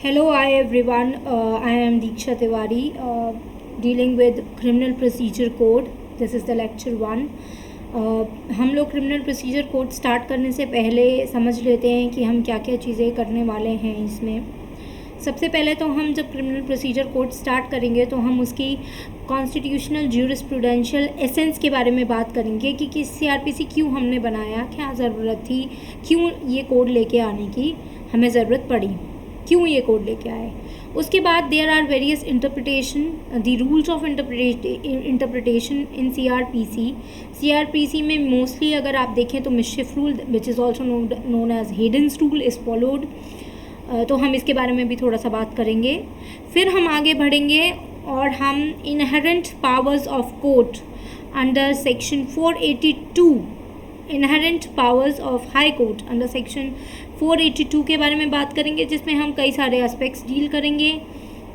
Hello, hi everyone. I am Diksha Tiwari, dealing with Criminal Procedure Code. This is the lecture 1. हम लोग criminal procedure code start करने से पहले समझ लेते हैं कि हम क्या क्या चीज़ें करने वाले हैं इसमें। सबसे पहले तो हम जब क्रिमिनल प्रोसीजर कोड स्टार्ट करेंगे तो हम उसकी कॉन्स्टिट्यूशनल ज्यूरिस्प्रूडेंशियल एसेंस के बारे में बात करेंगे कि सीआरपीसी क्यों हमने बनाया, क्या ज़रूरत थी, क्यों ये कोड लेके आने की हमें ज़रूरत पड़ी, क्यों ये कोड लेके आए। उसके बाद there are various interpretation, the rules of interpretation in CrPC में मोस्टली अगर आप देखें तो mischief rule which is also known as Heydon's rule is followed. तो हम इसके बारे में भी थोड़ा सा बात करेंगे। फिर हम आगे बढ़ेंगे और हम inherent powers of court under section 482 inherent powers of high court under section 482 के बारे में बात करेंगे, जिसमें हम कई सारे एस्पेक्ट्स डील करेंगे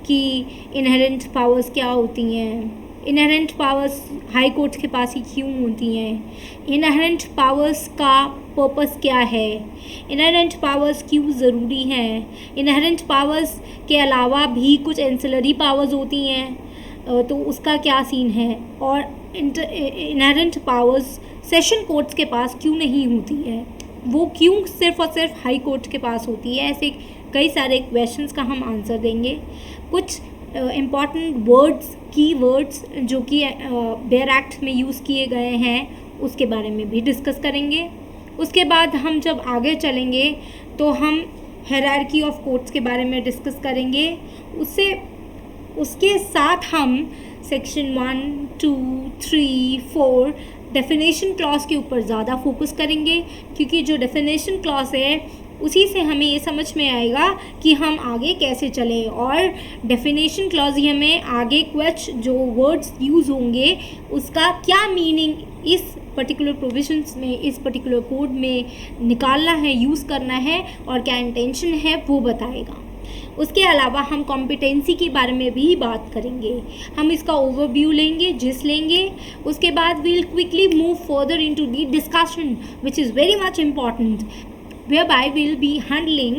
कि इनहेरेंट पावर्स क्या होती हैं, इनहेरेंट पावर्स हाई कोर्ट के पास ही क्यों होती हैं, इनहेरेंट पावर्स का पर्पस क्या है, इनहेरेंट पावर्स क्यों ज़रूरी हैं, इनहेरेंट पावर्स के अलावा भी कुछ एंसिलरी पावर्स होती हैं तो उसका क्या सीन है, और इनहेरेंट पावर्स सेशन कोर्ट्स के पास क्यों नहीं होती है, वो क्यों सिर्फ और सिर्फ हाई कोर्ट के पास होती है। ऐसे कई सारे क्वेश्चंस का हम आंसर देंगे। कुछ इम्पॉर्टेंट वर्ड्स, की वर्ड्स जो कि बेयर एक्ट में यूज़ किए गए हैं उसके बारे में भी डिस्कस करेंगे। उसके बाद हम जब आगे चलेंगे तो हम हायरार्की ऑफ कोर्ट्स के बारे में डिस्कस करेंगे। उसके साथ हम सेक्शन 1, 2, 3, 4 डेफिनेशन क्लॉज के ऊपर ज़्यादा फोकस करेंगे, क्योंकि जो डेफिनेशन क्लॉज है उसी से हमें ये समझ में आएगा कि हम आगे कैसे चलें, और डेफिनेशन क्लॉज ही हमें आगे कुछ जो वर्ड्स यूज़ होंगे उसका क्या मीनिंग इस पर्टिकुलर प्रोविजंस में, इस पर्टिकुलर कोड में निकालना है, यूज़ करना है और क्या इंटेंशन है वो बताएगा। उसके अलावा हम कॉम्पिटेंसी के बारे में भी बात करेंगे, हम इसका ओवरव्यू लेंगे, जिस लेंगे। उसके बाद we'll quickly move further into the discussion which is very much important, whereby we'll be handling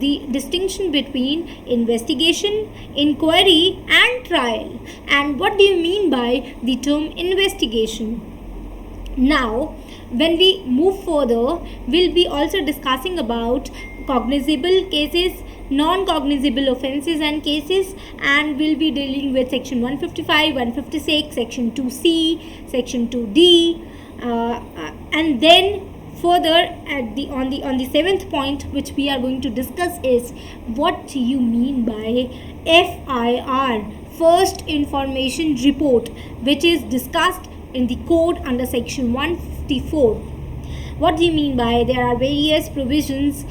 the distinction between investigation, inquiry and trial. And what do you mean by the term investigation? Now, when we move further, we'll be also discussing about cognizable cases, non-cognizable offences and cases, and we'll be dealing with section 155, 156, section 2C, section 2D, and then further on the seventh point which we are going to discuss is what you mean by FIR, first information report, which is discussed in the code under section 154. What do you mean by? There are various provisions,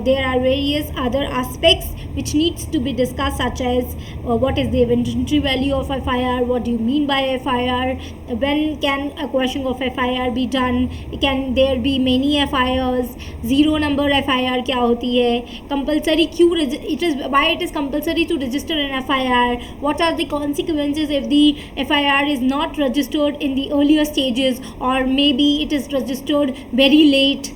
there are various other aspects which needs to be discussed, such as what is the inventory value of FIR, what do you mean by FIR, when can a quashing of FIR be done, can there be many FIRs, zero number FIR क्या होती है, compulsory क्यों it is, why it is compulsory to register an FIR, what are the consequences if the FIR is not registered in the earlier stages, or maybe it is registered very late,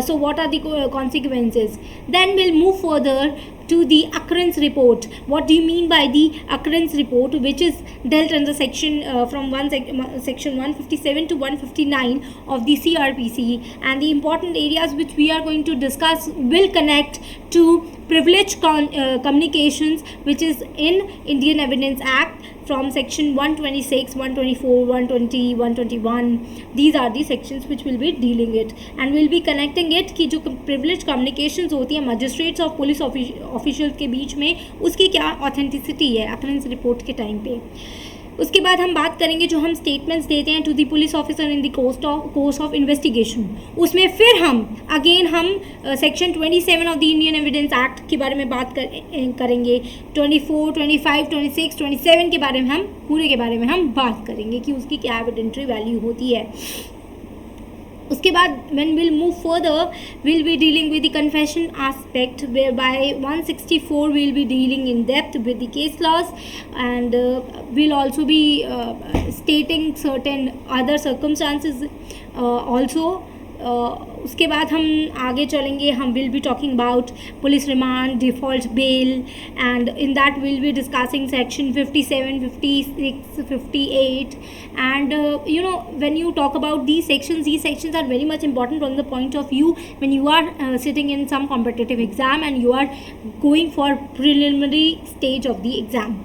so what are the consequences. Then we'll move further to the occurrence report. What do you mean by the occurrence report, which is dealt under section from section 157 to 159 of the CRPC, and the important areas which we are going to discuss will connect to privileged communications, which is in Indian Evidence Act from section 126, 124, 120, 121. These are the sections which will be dealing it, and we'll be connecting it कि जो privileged communications होती है magistrates और police official के बीच में, उसकी क्या authenticity है अकरेंस रिपोर्ट के टाइम पे। उसके बाद हम बात करेंगे जो हम स्टेटमेंट्स देते हैं to the police officer in the course of investigation, उसमें फिर हम section 27 of the Indian Evidence Act के बारे में बात करेंगे। 24, 25, 26, 27 के बारे में हम पूरे के बारे में हम बात करेंगे कि उसकी क्या एविडेंटरी वैल्यू होती है। उसके बाद when we'll move further, we'll be dealing with the confession aspect, whereby 164 we'll be dealing in depth with the case laws, and we'll also be stating certain other circumstances also उसके बाद हम आगे चलेंगे. हम will be talking about police remand, default bell, and in that will be discussing section 57, 56, 58. And when you talk about these sections are very much important from the point of view when you are sitting in some competitive exam and you are going for preliminary stage of the exam.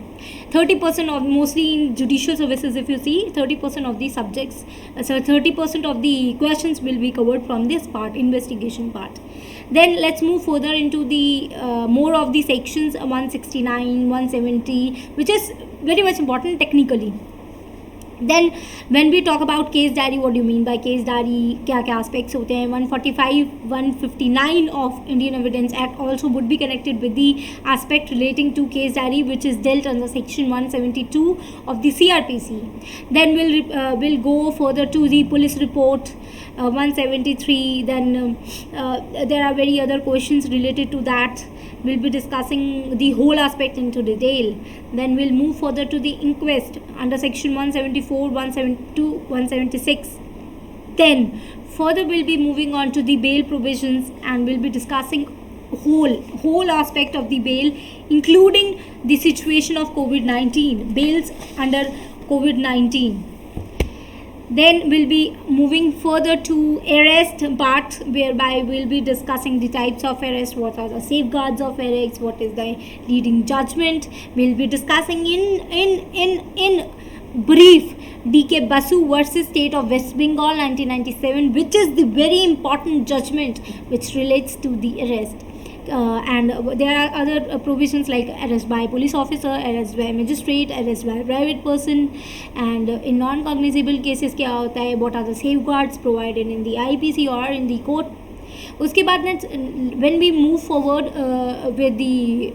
30% of, mostly in judicial services, if you see, 30% of the subjects, 30% of the questions will be covered from this part, investigation part. Then let's move further into the more of the sections 169, 170, which is very much important technically. Then when we talk about case diary, what do you mean by case diary, क्या क्या aspects होते हैं. 145, 159 of Indian Evidence Act also would be connected with the aspect relating to case diary, which is dealt under section 172 of the CRPC. Then we'll go further to the police report, 173. Then there are very other questions related to that. We'll be discussing the whole aspect into detail. Then we'll move further to the inquest under section 174, 172, 176. Then further we'll be moving on to the bail provisions, and we'll be discussing whole aspect of the bail, including the situation of COVID-19, bails under COVID-19. Then we'll be moving further to arrest part, whereby we'll be discussing the types of arrest, what are the safeguards of arrest, what is the leading judgment. We'll be discussing in brief D.K. Basu versus State of West Bengal 1997, which is the very important judgment which relates to the arrest. And there are other provisions like arrest by police officer, arrest by magistrate, arrest by private person, and in non-cognizable cases क्या होता है, what are the safeguards provided in the IPC or in the court. उसके बाद when we move forward with the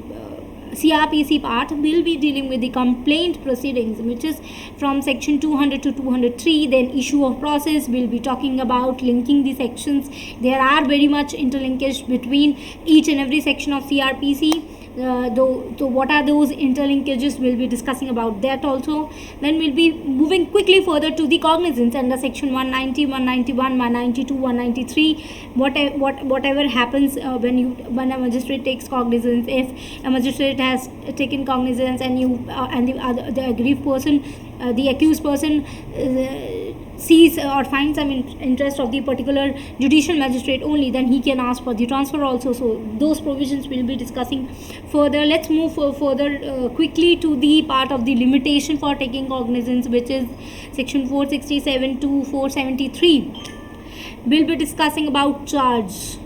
CRPC part, we'll be dealing with the complaint proceedings, which is from section 200 to 203. Then issue of process, we'll be talking about linking the sections. There are very much interlinkage between each and every section of CRPC. So what are those interlinkages, we'll be discussing about that also. Then we'll be moving quickly further to the cognizance under section 190, 191, 192, 193. Whatever happens when a magistrate takes cognizance, if a magistrate has taken cognizance and the aggrieved person, the accused person sees or finds some interest of the particular judicial magistrate only, then he can ask for the transfer also. So those provisions we'll be discussing further. Let's move further quickly to the part of the limitation for taking cognizance, which is section 467 to 473. We'll be discussing about charge,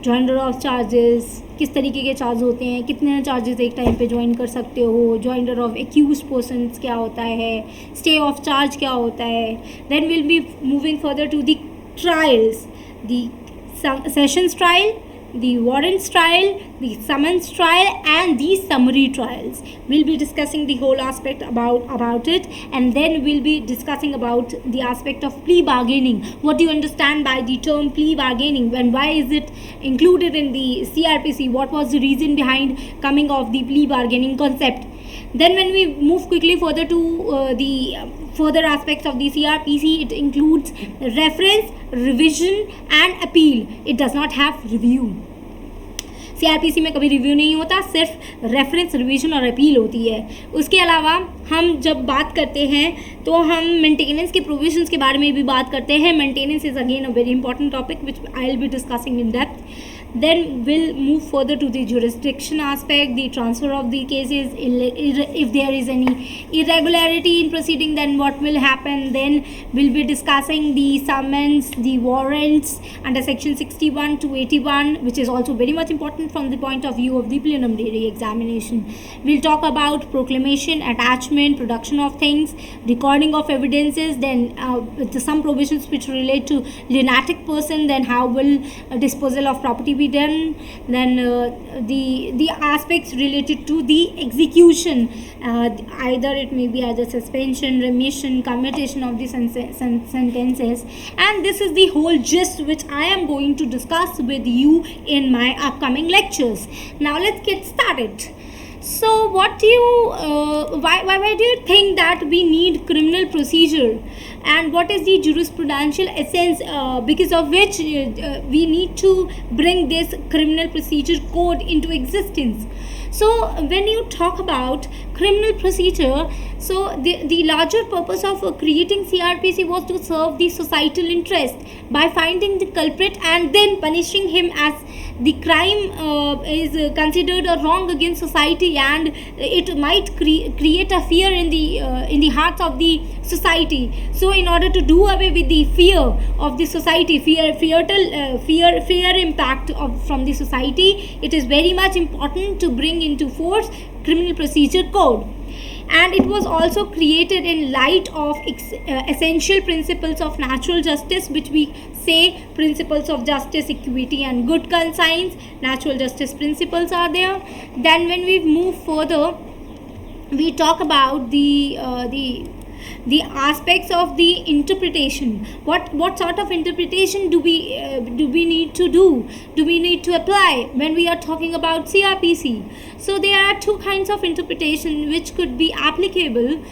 joinder of charges, किस तरीके के charge होते हैं, कितने charges एक time पे join कर सकते हो, जॉइंडर ऑफ एक्यूज्ड पर्सन्स क्या होता है, स्टे ऑफ चार्ज क्या होता है. Then will be moving further to the trials, the sessions trial, the warrants trial, the summons trial, and the summary trials. We'll be discussing the whole aspect about it, and then we'll be discussing about the aspect of plea bargaining. What do you understand by the term plea bargaining, and why is it included in the CRPC? What was the reason behind coming of the plea bargaining concept? Then when we move quickly further to the further aspects of the CRPC, it includes reference, revision and appeal. It does not have review. CRPC में कभी review नहीं होता, सिर्फ reference, revision और appeal होती है. उसके अलावा हम जब बात करते हैं तो हम मेंटेनेंस के प्रोविजंस के बारे में भी बात करते हैं. Maintenance is again a very important topic which I will be discussing in depth. Then we'll move further to the jurisdiction aspect, the transfer of the cases, if there is any irregularity in proceeding, then what will happen. Then we'll be discussing the summons, the warrants under section 61 to 81, which is also very much important from the point of view of the preliminary examination. We'll talk about proclamation, attachment, production of things, recording of evidences, then some provisions which relate to lunatic person, then how will disposal of property be done, then the aspects related to the execution, either it may be either suspension, remission, commutation of the sentences, and this is the whole gist which I am going to discuss with you in my upcoming lectures. Now let's get started. So what do you why do you think that we need criminal procedure and what is the jurisprudential essence because of which we need to bring this criminal procedure code into existence. So when you talk about criminal procedure, so the larger purpose of creating CRPC was to serve the societal interest by finding the culprit and then punishing him as the crime is considered a wrong against society, and it might create a fear in the hearts of the society. So in order to do away with the fear of the society, fear impact from the society, it is very much important to bring into force criminal procedure code. And it was also created in light of essential principles of natural justice, which we say principles of justice, equity and good conscience. Natural justice principles are there. Then when we move further, we talk about the aspects of the interpretation. What sort of interpretation do we need to do? Do we need to apply when we are talking about CRPC? So there are two kinds of interpretation which could be applicable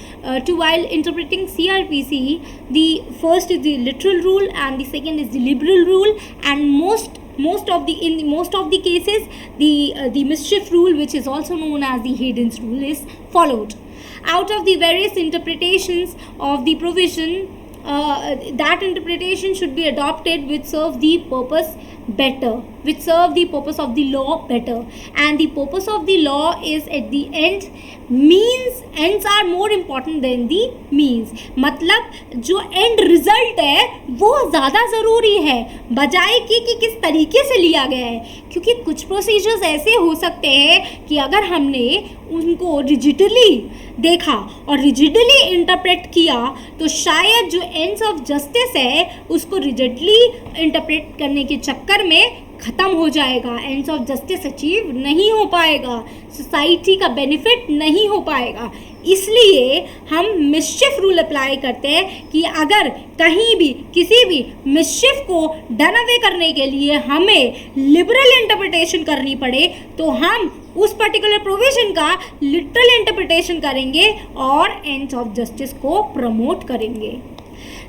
to while interpreting CRPC. The first is the literal rule and the second is the liberal rule, and most of the cases the mischief rule, which is also known as the Hayden's rule, is followed. Out of the various interpretations of the provision, that interpretation should be adopted which serve the purpose better, which serve the purpose of the law better. And the purpose of the law is at the end. ends are more important than the means. मतलब जो end result है वो ज़्यादा ज़रूरी है बजाय कि किस तरीके से लिया गया है, क्योंकि कुछ प्रोसीजर्स ऐसे हो सकते हैं कि अगर हमने उनको रिजिडली देखा और रिजिडली इंटरप्रेट किया तो शायद जो एंड्स ऑफ जस्टिस है उसको रिजिडली इंटरप्रेट करने के चक्कर में ख़त्म हो जाएगा, एंड्स ऑफ जस्टिस अचीव नहीं हो पाएगा, सोसाइटी का बेनिफिट नहीं हो पाएगा। इसलिए हम मिसचिफ रूल अप्लाई करते हैं कि अगर कहीं भी किसी भी मिसचिफ को डन अवे करने के लिए हमें लिबरल इंटरप्रिटेशन करनी पड़े तो हम उस पर्टिकुलर प्रोविजन का लिटरल इंटरप्रिटेशन करेंगे और एंड्स ऑफ जस्टिस को प्रमोट करेंगे।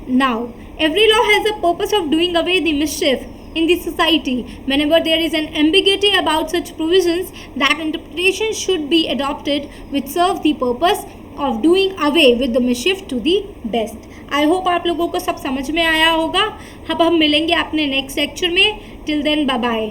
Now every law has a purpose of doing away the मिसचिफ in the society. Whenever there is an ambiguity about such provisions, that interpretation should be adopted which serves the purpose of doing away with the mischief to the best. I hope आप लोगों को सब समझ में आया होगा। अब हम मिलेंगे अपने नेक्स्ट लेक्चर में। Till then bye bye.